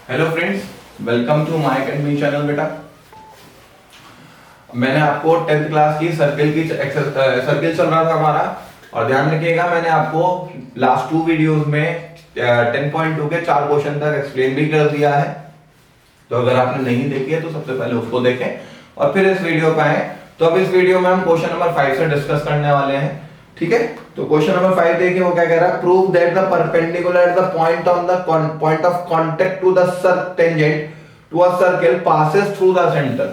Hello friends, welcome to my academy channel. बेटा, मैंने आपको 10th क्लास की सर्किल चल रहा था हमारा, और ध्यान रखिएगा मैंने आपको लास्ट 2 वीडियोस में 10.2 के 4 क्वेश्चन तक एक्सप्लेन भी कर दिया है। तो अगर आपने नहीं देखी है तो सबसे पहले उसको देखें और फिर इस वीडियो पे आए। तो अब इस वीडियो में हम क्वेश्चन नंबर 5 से डिस्कस करने वाले हैं। ठीक है, तो क्वेश्चन नंबर 5 देखिए, वो क्या कह रहा है। Prove that the perpendicular at the point on the point of contact to the tangent to a circle passes through the centre.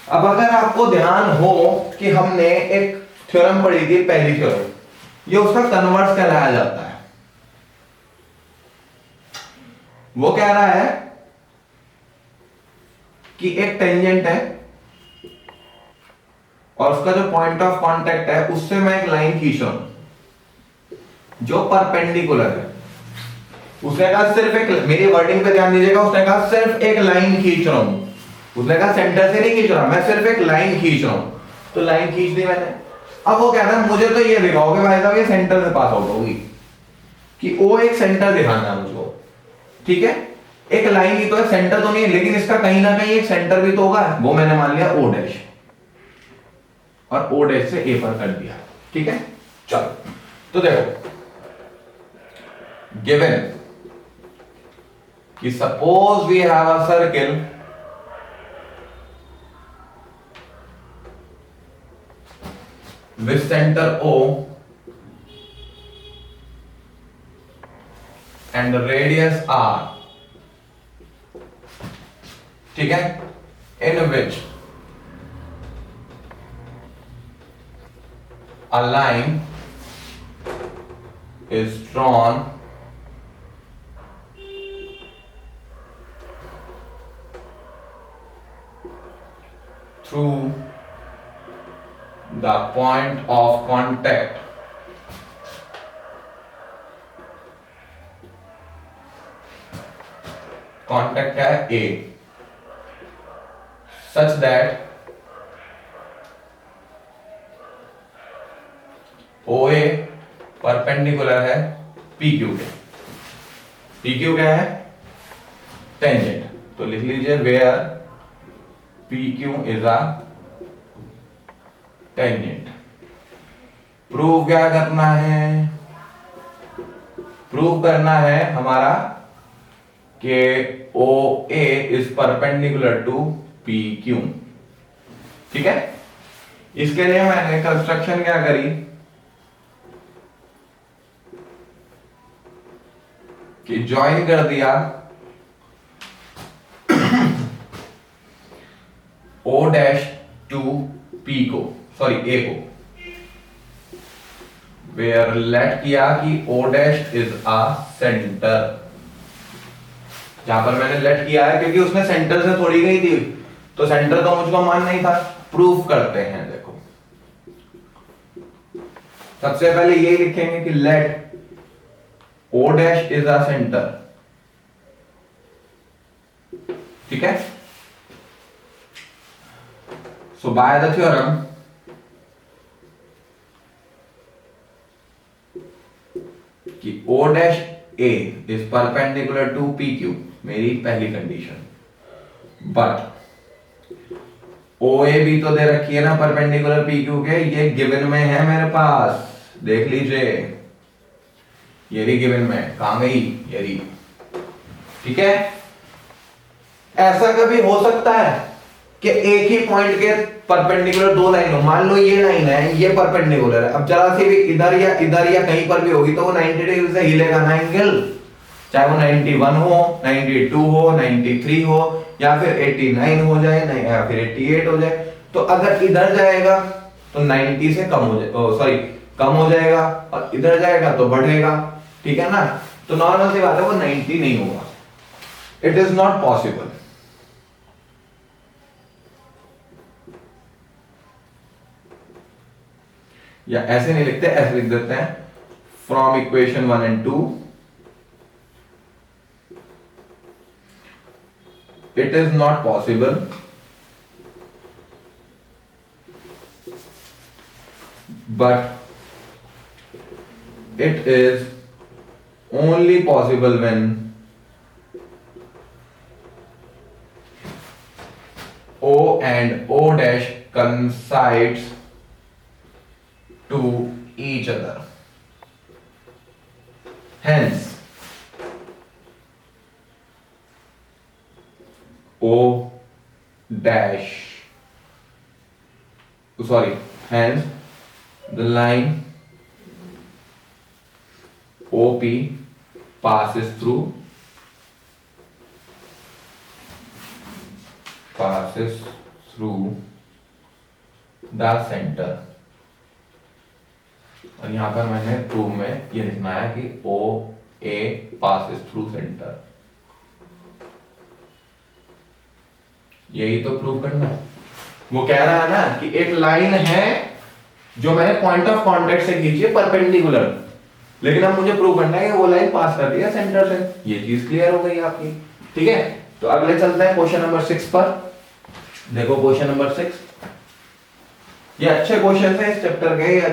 अब अगर आपको ध्यान हो कि हमने एक थ्योरम पढ़ी थी, पहली थ्योरम, ये उसका कन्वर्स कहलाया जाता है। वो कह रहा है कि एक टेंजेंट है और उसका जो पॉइंट ऑफ कांटेक्ट है उससे मैं एक लाइन खींच रहा हूं जो परपेंडिकुलर है। उसने कहा सिर्फ एक, मेरी वर्डिंग पे ध्यान दीजिएगा, उसने कहा सिर्फ एक लाइन खींच रहा हूं। उसने कहा सेंटर से नहीं खींच रहा, मैं सिर्फ एक लाइन खींच रहा हूं। तो लाइन खींच दी मैंने। अब वो कह रहा है मुझे तो ये दिखाओ कि भाई साहब ये सेंटर से पास आउट होगी, कि ओ एक सेंटर दिखाना है मुझको। ठीक है, एक लाइन ही तो है, सेंटर तो नहीं है, लेकिन इसका कहीं ना कहीं एक सेंटर भी तो होगा। वो मैंने मान लिया ओ डैश, और ओ डैश से ए पर कर दिया। ठीक है, चलो तो देखो, गिवन कि suppose we have a circle with center O and the radius R, ठीक है, in which a line is drawn through the point of contact है A, such that OA perpendicular है PQ के। PQ क्या है? Tangent. तो लिख लीजिए where PQ is a tangent. Prove क्या करना है? प्रूव करना है हमारा कि OA is perpendicular to PQ। ठीक है, इसके लिए मैंने कंस्ट्रक्शन क्या करी कि ज्वाइन कर दिया O डैश टू P को, सॉरी A को, वेयर लेट किया कि O dash is a centre. जहां पर मैंने लेट किया है क्योंकि उसने सेंटर से थोड़ी गई थी, तो सेंटर तो मुझको मान नहीं था। प्रूफ करते हैं, देखो सबसे पहले यही लिखेंगे कि let O dash is a centre. ठीक है, सो बाय द थ्योरम कि O dash A is perpendicular to PQ, मेरी पहली कंडीशन, बट OA भी तो दे रखी है ना परपेंडिकुलर PQ के, ये गिवन में है मेरे पास, देख लीजिए, ये भी गिवन में, कहां गई ये रही। ठीक है, ऐसा कभी हो सकता है कि एक ही पॉइंट के परपेंडिकुलर दो लाइन हो। मान लो ये लाइन है, ये परपेंडिकुलर है, अब जरा सी भी इधर या कहीं पर भी होगी तो वो 90 डिग्री से हिलेगा ना एंगल, चाहे वो 91 हो, 92 हो, 93 हो, या फिर 89 हो जाए, नहीं या फिर 88 हो जाए। तो अगर इधर जाएगा तो 90 से कम हो जाए, सॉरी कम हो जाएगा, और इधर जाएगा तो बढ़ेगा। ठीक है ना, तो नॉर्मल सी बात है, वो 90 नहीं होगा, इट इज नॉट पॉसिबल। या ऐसे नहीं लिखते, ऐसे लिख देते हैं, from equation 1 and 2 it is not possible but it is only possible when O and O dash coincides to each other. Hence, O dash, hence the line OP passes through the center. और यहां पर मैंने proof में ये लिखना है कि O A passes through center. यही तो प्रूव करना है. वो कह रहा है ना कि एक लाइन है जो मैंने पॉइंट ऑफ कांटेक्ट से खींची है परपेंडिकुलर, लेकिन अब मुझे प्रूव करना है कि वो लाइन पास कर रही है सेंटर से. ये चीज क्लियर हो गई आपकी. ठीक है, तो अगले चलते हैं क्वेश्चन नंबर 6 पर. देखो क्वेश्चन नंबर 6, ये अच्छे क्वेश्चन है इस चैप्टर के. ये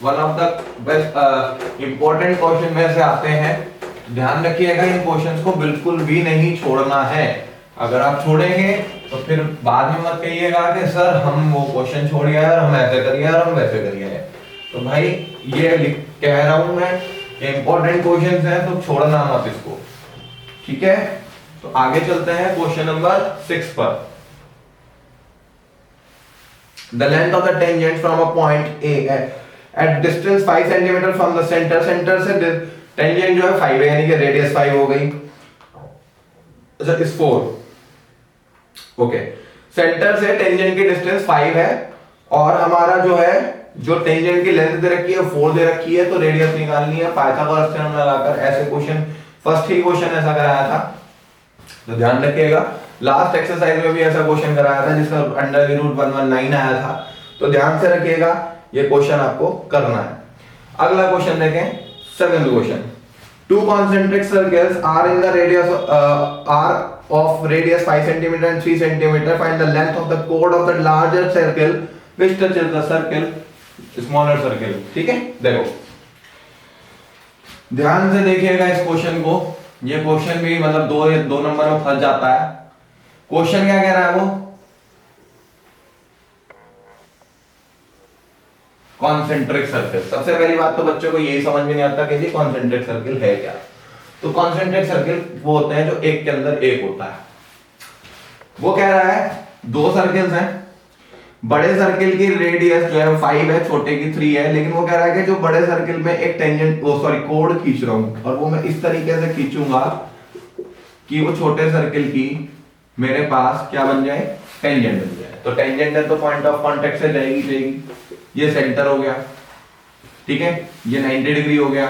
one of the best important question में से आते हैं. ध्यान रखिएगा, इन क्वेश्चंस को बिल्कुल भी नहीं छोड़ना है. अगर आप छोड़ेंगे तो फिर बाद में मत कहिएगा कि सर हम वो क्वेश्चन छोड़ गए और हम ऐसे करिए और हम वैसे करिए. तो भाई ये कह रहा हूं मैं, इंपॉर्टेंट क्वेश्चंस हैं तो छोड़ना मत इसको. ठीक है, तो आगे चलते हैं क्वेश्चन नंबर 6 पर. The length of the tangent from a point A at distance 5 cm from the center. Centre से टेंजेंट जो है 5 है, यानी कि रेडियस 5 हो गई. अच्छा, इस 4. ओके, सेंटर से टेंजेंट की डिस्टेंस 5 है और हमारा जो है जो टेंजेंट की लेंथ दे रखी है 4 दे रखी है, तो रेडियस निकालनी है पाइथागोरस थ्योरम लगाकर. ऐसे क्वेश्चन फर्स्ट ही क्वेश्चन ऐसा कराया था, तो ध्यान रखिएगा. लास्ट एक्सरसाइज में भी ऐसा क्वेश्चन कराया था जिसका √119 आया था, तो ध्यान से रखिएगा, ये क्वेश्चन आपको करना है. अगला क्वेश्चन देखें, 7th question. Two concentric circles are in the radius are of radius 5 cm and 3 cm. Find the length of the chord of the larger circle which touches the circle smaller circle. ठीक है, देखो ध्यान से देखिएगा इस question को. ये question भी मतलब दो नंबर में फंस जाता है. क्वेश्चन क्या कह रहा है वो, कॉन्सेंट्रिक सर्किल. सबसे पहली बात तो बच्चों को यही समझ में नहीं आता कि जी कॉन्सेंट्रिक सर्किल है क्या. तो कॉन्सेंट्रिक सर्किल वो होते हैं जो एक के अंदर एक होता है. वो कह रहा है दो सर्किल्स हैं, बड़े सर्किल की रेडियस जो है 5 है, छोटे की 3 है, लेकिन वो कह रहा है कि जो बड़े सर्किल में एक टेंजेंट कोड खींच रहा हूं और वो मैं इस तरीके से खींचूंगा कि वो छोटे सर्किल की मेरे पास क्या बन जाए, टेंजेंट बन जाए. तो टेंजेंट है तो पॉइंट ऑफ कांटेक्ट से जाएगी. ये सेंटर हो गया, ठीक है, ये 90 डिग्री हो गया.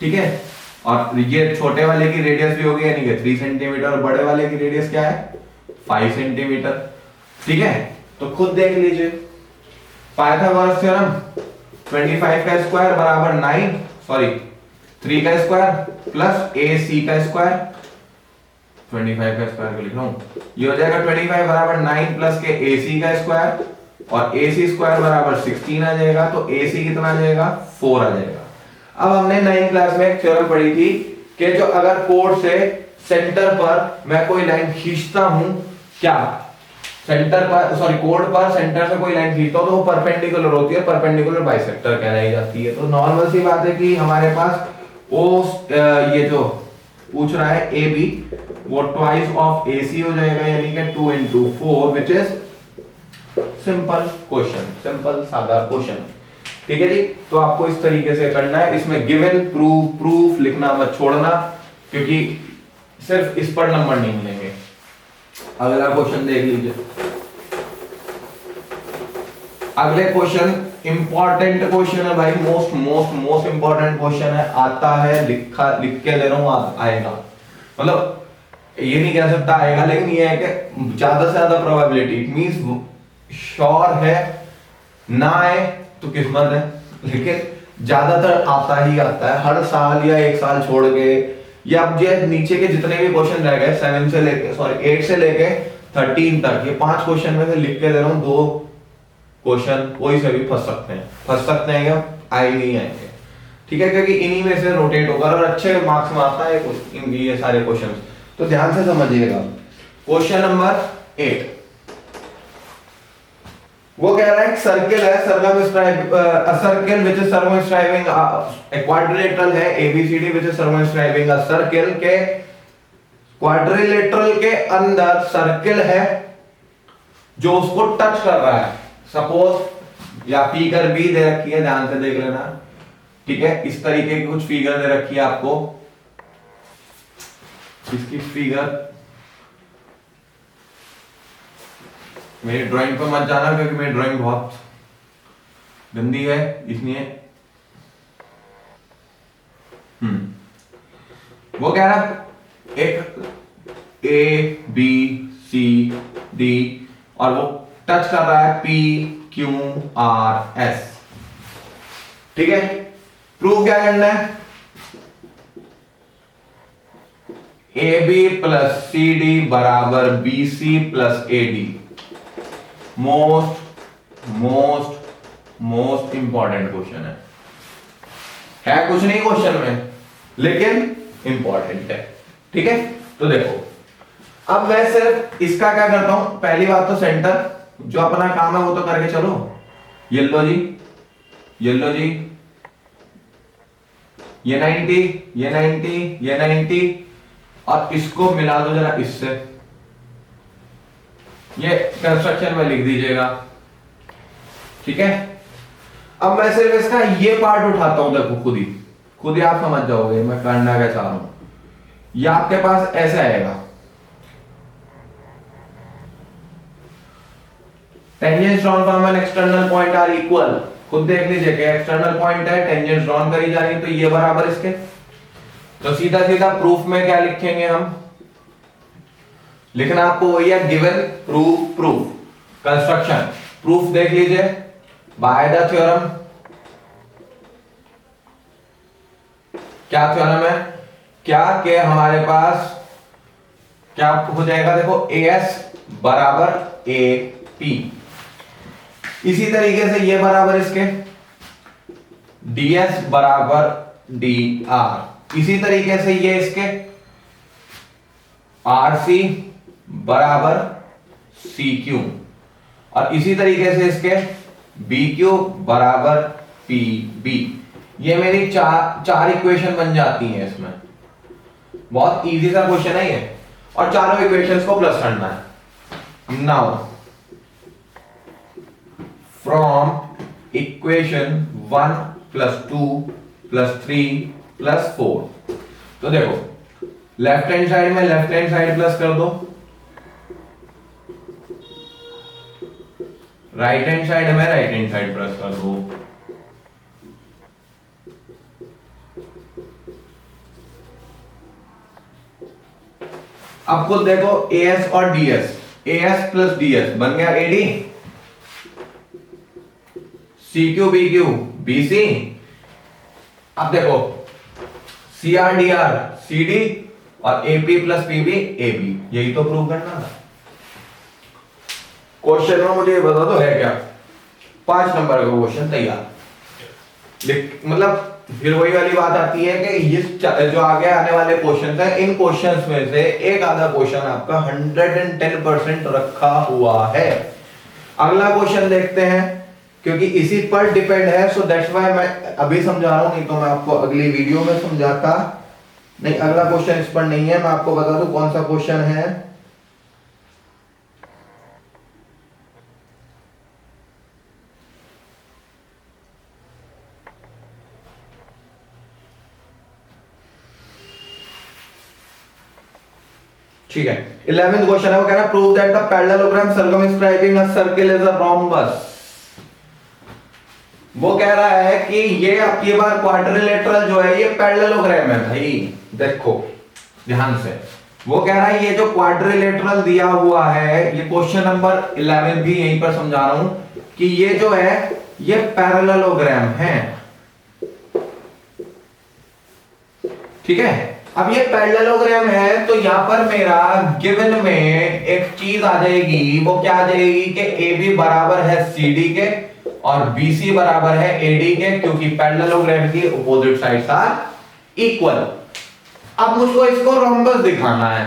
ठीक है, और ये छोटे वाले की रेडियस भी हो गई यानी कि 3 सेंटीमीटर और बड़े वाले की रेडियस क्या है 5 सेंटीमीटर. ठीक है, तो खुद देख लीजिए. पाइथागोरस थ्योरम 25 का स्क्वायर बराबर 3 का स्क्वायर प्लस AC का स्क्वायर. 25 का स्क्वायर को लिख रहा हूं, ये हो जाएगा 25 बराबर 9 प्लस के AC का स्क्वायर और AC स्क्वायर बराबर 16 आ जाएगा. तो AC कितना आ जाएगा 4 आ जाएगा. अब हमने 9th क्लास में एक थ्योरम पढ़ी थी कि जो अगर कोड से सेंटर पर मैं कोई लाइन खींचता हूं, क्या सेंटर पर कोड पर सेंटर से कोई लाइन खींचता हूं तो वो परपेंडिकुलर होती है, परपेंडिकुलर बाइसेक्टर कहलाई जाती है. तो नॉर्मल सी बात है कि हमारे पास ये जो पूछ रहा है AB वो ट्वाइस ऑफ AC हो जाएगा यानी कि 2 into 4 which is simple question, simple सादा क्वेश्चन. ठीक है जी, तो आपको इस तरीके से करना है. इसमें गिवन प्रूफ लिखना मत छोड़ना, क्योंकि सिर्फ इस पर नंबर नहीं मिलेंगे. अगला क्वेश्चन देख लीजिए. अगले क्वेश्चन इंपॉर्टेंट क्वेश्चन है भाई, मोस्ट इंपॉर्टेंट क्वेश्चन है. आता है, लिख के दे रहा हूं, आएगा. मतलब ये नहीं कह सकता आएगा, लेकिन ये है कि ज्यादा से ज्यादा प्रोबेबिलिटी, इट मींस श्योर है, ना आए तो किस्मत है, लेकिन ज्यादातर आता ही आता है. हर साल या एक साल छोड़ के, या अब जो नीचे के जितने भी क्वेश्चन रह गए 8 से लेके 13 तक, ये 5 क्वेश्चन में से लिख के दे रहा हूं. 2 क्वेश्चन कोई से भी फंस सकते हैं या आए नहीं आएंगे. ठीक है, क्योंकि इन्हीं में से रोटेट होकर और अच्छे मार्क्स में आता है ये सारे क्वेश्चन. तो ध्यान से समझिएगा. क्वेश्चन नंबर 8, वो कह रहा है सर्किल है, circle which is circumscribing quadrilateral है ABCD which is circumscribing a circle के क्वाड्रिलेटरल के अंदर सर्किल है जो उसको टच कर रहा है। सपोज या फिगर बी दे रखी है, ध्यान से देख लेना, ठीक है। इस तरीके की कुछ फिगर दे रखी है आपको, इसकी फिगर मेरी ड्राइंग पे मत जाना क्योंकि मेरी ड्राइंग बहुत गंदी है इसलिए। वो कह रहा एक ए बी सी डी और वो टच कर रहा है पी क्यू आर एस, ठीक है। प्रूफ क्या करना है, A B plus C D बराबर B C plus A D. Most important question है कुछ नहीं क्वेश्चन में, लेकिन इंपॉर्टेंट है, ठीक है। तो देखो अब मैं सिर्फ इसका क्या करता हूं, पहली बात तो सेंटर जो अपना काम है वो तो करके चलो। येलो जी ये 90 ये 90 ये 90 और इसको मिला दो जरा इससे, ये कंस्ट्रक्शन में लिख दीजिएगा, ठीक है। अब मैं सिर्फ इसका ये पार्ट उठाता हूं, देखो खुद ही आप समझ जाओगे मैं करना क्या चाह रहा हूं। ये आपके पास ऐसे आएगा, tangents drawn from an external point are equal. खुद देख लीजिए कि एक्सटर्नल पॉइंट है, टेंजेंट्स ड्रॉन करी जा रही है, तो ये बराबर इसके। तो सीधा सीधा प्रूफ में क्या लिखेंगे हम, लिखना आपको वही है, गिवन प्रूफ कंस्ट्रक्शन। प्रूफ देख लीजिए बाय द थ्योरम, क्या थ्योरम है, क्या के हमारे पास क्या हो जाएगा, देखो ए एस बराबर ए पी। इसी तरीके से ये बराबर इसके डी एस बराबर डी आर। इसी तरीके से ये इसके आर सी बराबर सी क्यू और इसी तरीके से इसके बी क्यू बराबर पी बी। ये मेरी चार इक्वेशन बन जाती हैं इसमें। बहुत इजी सा क्वेश्चन है ये, और चारों इक्वेशंस को प्लस करना है। Now from equation 1 plus 2 plus 3 plus 4, तो देखो लेफ्ट हैंड साइड में लेफ्ट हैंड साइड प्लस कर दो, राइट हैंड साइड में राइट हैंड साइड प्लस कर दो। अब खुद देखो एएस और डीएस, एएस प्लस डीएस बन गया AD, C Q B Q B C. अब देखो C R D R C D और एपी प्लस पीबी एबी, यही तो प्रूव करना था। क्वेश्चन में मुझे बता दो है क्या, 5 नंबर का क्वेश्चन तैयार। मतलब फिर वही वाली बात आती है कि ये जो आगे आने वाले क्वेश्चन है, इन क्वेश्चंस में से एक आधा क्वेश्चन आपका 110% रखा हुआ है। अगला क्वेश्चन देखते हैं, क्योंकि इसी पर डिपेंड है, सो दैट्स व्हाई मैं अभी समझा रहा हूं, नहीं तो मैं आपको अगली वीडियो में समझाता। नहीं, अगला क्वेश्चन इस पर नहीं है, मैं आपको बता दूं कौन सा क्वेश्चन है। ठीक है, 11th क्वेश्चन है, वो कह रहा है prove that the parallelogram circumscribing a circle is a rhombus. वो कह रहा है कि ये आपकी बार क्वाड्रिलेटरल जो है ये पैरेललोग्राम है भाई, देखो ध्यान से। वो कह रहा है ये जो क्वाड्रिलेटरल दिया हुआ है, ये क्वेश्चन नंबर 11 भी यहीं पर समझा रहा हूं कि ये जो है ये पैरेललोग्राम है, ठीक है। अब ये पैरेललोग्राम है तो यहां पर मेरा गिवन में एक चीज आ जाएगी, वो क्या आ जाएगी कि ए बी बराबर है सी डी के और बी सी बराबर है ए डी के, क्योंकि पैरेललोग्राम की अपोजिट साइड्स आर इक्वल। अब मुझको इसको रोम्बस दिखाना है।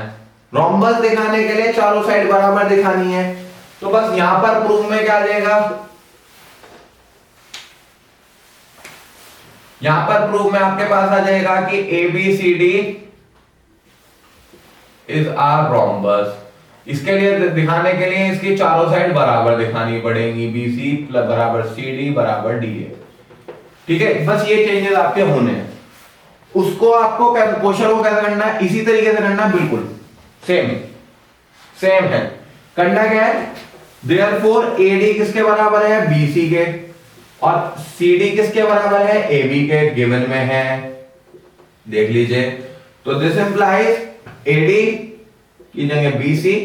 रोम्बस दिखाने के लिए चारों साइड बराबर दिखानी है, तो बस यहां पर प्रूफ में क्या आ जाएगा, यहां पर प्रूफ में आपके पास आ जाएगा कि ABCD इज आर रोम्बस। इसके लिए दिखाने के लिए इसकी चारों साइड बराबर दिखानी पड़ेंगी, BC बराबर CD बराबर DA। ठीक है, बस ये चेंजेस आपके होने हैं। उसको आपको क्वेश्चन को कैसे करना है, इसी तरीके से करना है, बिल्कुल सेम है। करना क्या है, देयरफॉर AD किसके बराबर है, BC के, और CD किसके बराबर है, AB के, गिवन में है, देख लीजिए। तो दिस इंप्लाइज AD की जगह BC,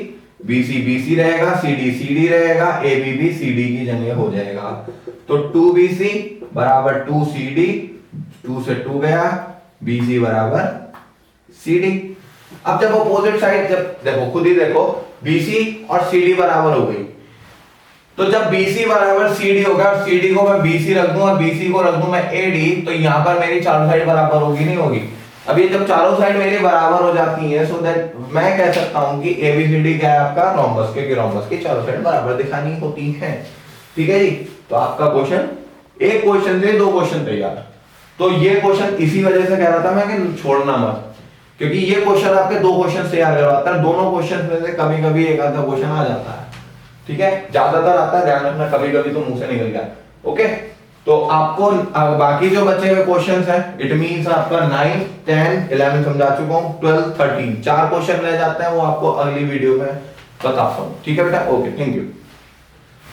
BC रहेगा, CD रहेगा, AB भी CD की जगह हो जाएगा। तो 2BC बराबर 2CD, 2 से 2 गया, BC बराबर CD। अब जब अपोजिट साइड, जब देखो खुद ही देखो, BC और CD बराबर हो गई, तो जब BC बराबर CD होगा और CD को मैं BC रख दूं और BC को रख दूं मैं AD, तो यहां पर मेरी चारों साइड बराबर होगी, नहीं होगी। अब ये जब चारों साइड मेरी बराबर हो जाती हैं, सो दैट मैं कह सकता हूं कि ABCD क्या है आपका रोम्बस, क्योंकि रोम्बस की चारों साइड बराबर दिखानी होती है। ठीक है जी, तो आपका क्वेश्चन, एक क्वेश्चन से 2 क्वेश्चन तैयार। तो ये क्वेश्चन इसी वजह से कह रहा था मैं कि छोड़ना मत, क्योंकि ये क्वेश्चन आपके 2 क्वेश्चन तैयार करवाता है, दोनों क्वेश्चन में से कभी कभी एक आधा क्वेश्चन आ जाता है। ठीक है, ज्यादातर आता है, ध्यान रखना, कभी कभी तो मुंह से निकल गया। ओके, तो आपको बाकी जो बचे हुए क्वेश्चंस हैं, इट मींस आपका 9, 10, 11 समझा चुका हूं, 12, 13 4 क्वेश्चन रह जाते हैं, वो आपको अगली वीडियो में बताता हूं। ठीक है बेटा, ओके, थैंक यू।